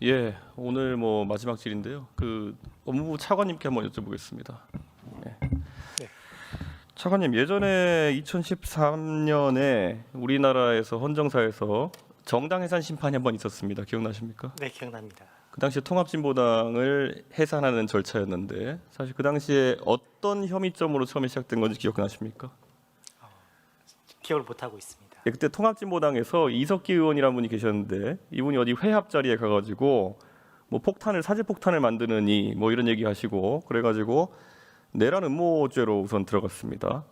예, 오늘 뭐 마지막 질인데요. 법무부 차관님께 한번 여쭤보겠습니다. 예. 네. 차관님, 예전에 2013년에 우리나라에서 헌정사에서 정당 해산 심판이 한번 있었습니다. 기억나십니까? 네, 기억납니다. 그 당시에 통합진보당을 해산하는 절차였는데 사실 그 당시에 어떤 혐의점으로 처음에 시작된 건지 기억나십니까? 기억을 못 하고 있습니다. 예, 그때 통합진보당에서 이석기 의원이라는 분이 계셨는데 이분이 어디 회합 자리에 가가지고 뭐 사제폭탄을 만드느니 뭐 이런 얘기하시고 그래가지고 내란 음모죄로 우선 들어갔습니다.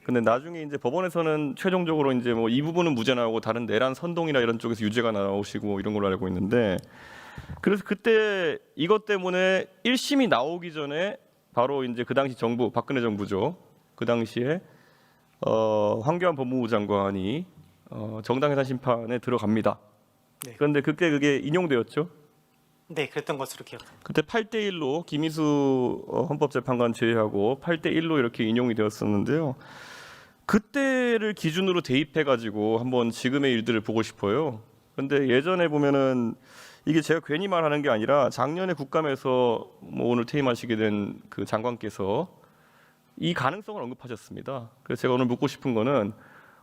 근데 나중에 이제 법원에서는 최종적으로 이제 뭐 이 부분은 무죄 나오고 다른 내란 선동이나 이런 쪽에서 유죄가 나오시고 이런 걸로 알고 있는데, 그래서 그때 이것 때문에 1심이 나오기 전에 바로 이제 그 당시 정부, 박근혜 정부죠. 그 당시에 황교안 법무부 장관이 정당 해산 심판에 들어갑니다. 네. 그런데 그게 인용되었죠. 네, 그랬던 것으로 기억합니다. 그때 8대1로 김희수 헌법재판관 제외하고 8대1로 이렇게 인용이 되었었는데요. 그때를 기준으로 대입해가지고 한번 지금의 일들을 보고 싶어요. 그런데 예전에 보면은 이게 제가 괜히 말하는 게 아니라 작년에 국감에서 뭐 오늘 퇴임하시게 된 그 장관께서 이 가능성을 언급하셨습니다. 그래서 제가 오늘 묻고 싶은 거는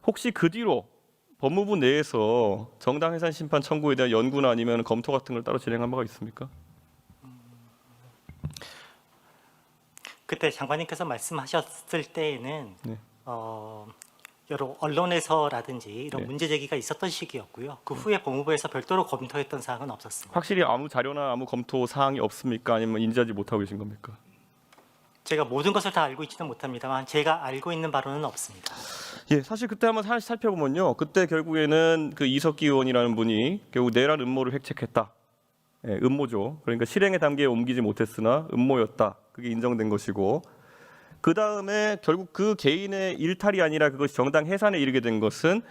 혹시 그 뒤로 법무부 내에서 정당 해산 심판 청구에 대한 연구나 아니면 검토 같은 걸 따로 진행한 바가 있습니까? 그때 장관님께서 말씀하셨을 때에는 네. 여러 언론에서라든지 이런 네. 문제 제기가 있었던 시기였고요. 그 후에 법무부에서 별도로 검토했던 사항은 없었습니다. 확실히 아무 자료나 아무 검토 사항이 없습니까? 아니면 인지하지 못하고 계신 겁니까? 제가 모든 것을 다 알고 있지는 못합니다만 제가 알고 있는 바로는 없습니다. 예, 사실 그때 한번 살펴보면요, 그때 결국에는 그 이석기 의원이라는 분이 결국 내란 음모를 획책했다. 예, 음모죠. 그러니까 실행의 단계에 옮기지 못했으나 음모였다. 그게 인정된 것이고, 그 다음에 결국 그 개인의 일탈이 아니라 그것이 정당 해산에 이르게 된 것은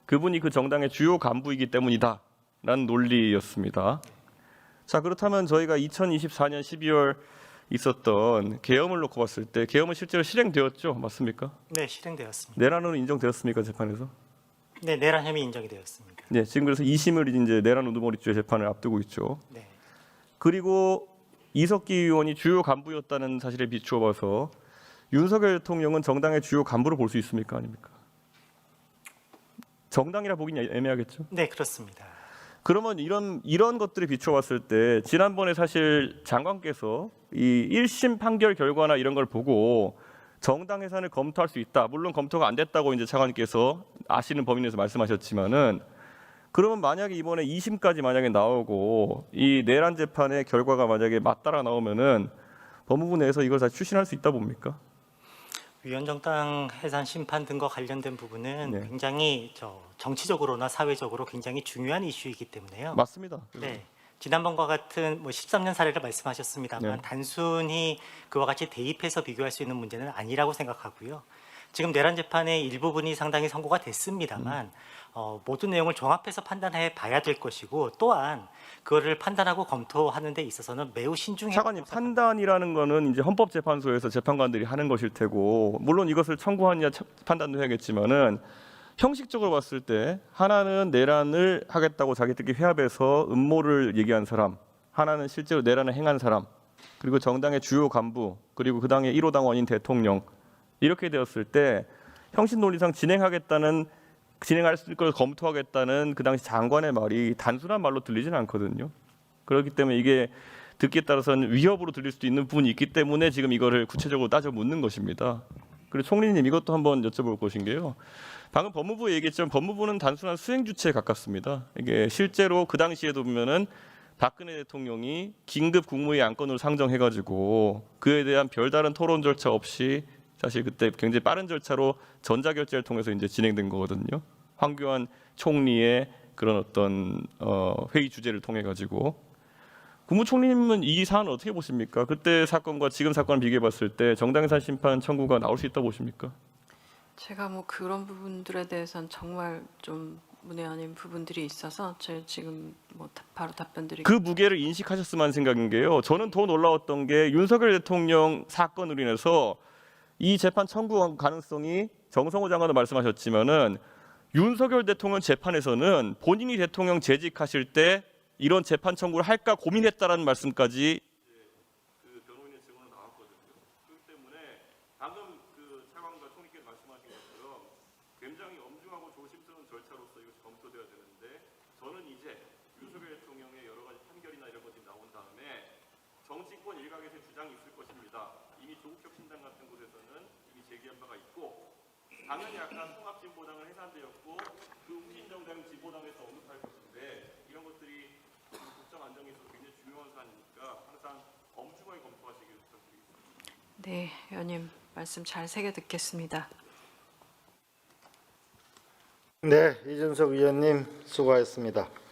그분이 그 정당의 주요 간부이기 때문이다라는 논리였습니다. 자, 그렇다면 저희가 2024년 12월 있었던 계엄을 놓고 봤을 때 계엄은 실제로 실행되었죠, 맞습니까? 네, 실행되었습니다. 내란으로 인정되었습니까, 재판에서? 네, 내란 혐의 인정이 되었습니다. 네, 지금 그래서 2심을 이제 내란 우두머리죄 재판을 앞두고 있죠. 네, 그리고 이석기 의원이 주요 간부였다는 사실에 비추어 봐서 윤석열 대통령은 정당의 주요 간부로 볼 수 있습니까, 아닙니까? 정당이라 보기는 애매하겠죠. 네, 그렇습니다. 그러면 이런 것들을 비추어 봤을 때 지난번에 사실 장관께서 이 1심 판결 결과나 이런 걸 보고 정당 해산을 검토할 수 있다. 물론 검토가 안 됐다고 이제 차관님께서 아시는 범위 내에서 말씀하셨지만은, 그러면 만약에 이번에 2심까지 만약에 나오고 이 내란 재판의 결과가 만약에 맞따라 나오면은 법무부 내에서 이걸 다 추진할 수 있다 봅니까? 위헌정당 해산 심판 등과 관련된 부분은 네. 굉장히 정치적으로나 사회적으로 굉장히 중요한 이슈이기 때문에요. 맞습니다. 네. 지난번과 같은 13년 사례를 말씀하셨습니다만 네. 단순히 그와 같이 대입해서 비교할 수 있는 문제는 아니라고 생각하고요. 지금 내란 재판의 일부분이 상당히 선고가 됐습니다만 모든 내용을 종합해서 판단해 봐야 될 것이고, 또한 그거를 판단하고 검토하는 데 있어서는 매우 신중해야 차관님, 판단이라는 거는 이제 헌법재판소에서 재판관들이 하는 것일 테고, 물론 이것을 청구하느냐 판단도 해야겠지만은 형식적으로 봤을 때 하나는 내란을 하겠다고 자기들끼리 회합해서 음모를 얘기한 사람, 하나는 실제로 내란을 행한 사람, 그리고 정당의 주요 간부, 그리고 그 당의 1호 당원인 대통령, 이렇게 되었을 때 형식 논리상 진행할 걸 검토하겠다는 그 당시 장관의 말이 단순한 말로 들리지는 않거든요. 그렇기 때문에 이게 듣기에 따라서는 위협으로 들릴 수도 있는 부분이 있기 때문에 지금 이거를 구체적으로 따져 묻는 것입니다. 그리고 총리님, 이것도 한번 여쭤볼 것인 게요. 방금 법무부 얘기했지만 법무부는 단순한 수행 주체에 가깝습니다. 이게 실제로 그 당시에도 보면은 박근혜 대통령이 긴급 국무회의 안건으로 상정해가지고 그에 대한 별다른 토론 절차 없이 사실 그때 굉장히 빠른 절차로 전자결제를 통해서 이제 진행된 거거든요. 황교안 총리의 그런 어떤 회의 주제를 통해 가지고. 국무총리님은 이 사안을 어떻게 보십니까? 그때 사건과 지금 사건을 비교해봤을 때 정당해산 심판 청구가 나올 수 있다 보십니까? 제가 뭐 그런 부분들에 대해서는 정말 좀 문외 아닌 부분들이 있어서 제가 지금 뭐 바로 답변드리기. 그 무게를 인식하셨으면 하는 생각인 게요. 저는 더 놀라웠던 게 윤석열 대통령 사건으로 인해서 이 재판 청구 가능성이, 정성호 장관도 말씀하셨지만은 윤석열 대통령 재판에서는 본인이 대통령 재직하실 때 이런 재판 청구를 할까 고민했다라는 말씀까지 그 변호인의 증언으로 나왔거든요. 그렇기 때문에 방금 그 차관과 총리께서 말씀하신 것처럼 굉장히 엄중하고 조심스러운 절차로서 이것이 검토돼야 되는데 저는 이제 윤석열 대통령의 여러 가지 판결이나 이런 것들이 나온 다음에 정치권 일각에서의 주장이 있을 것입니다. 이미 조국혁신당 같은 곳에서는 이미 제기한 바가 있고 당연히 아까 통합진보당은 해산되었고 그 후진정당 진보당에서 언급할 것인데 이런 것들이 국정 안정에 있어서 굉장히 중요한 사안이니까 항상 엄중하게 검토하시기를 부탁드리겠습니다. 네, 의원님 말씀 잘 새겨 듣겠습니다. 네, 이준석 의원님 수고하셨습니다.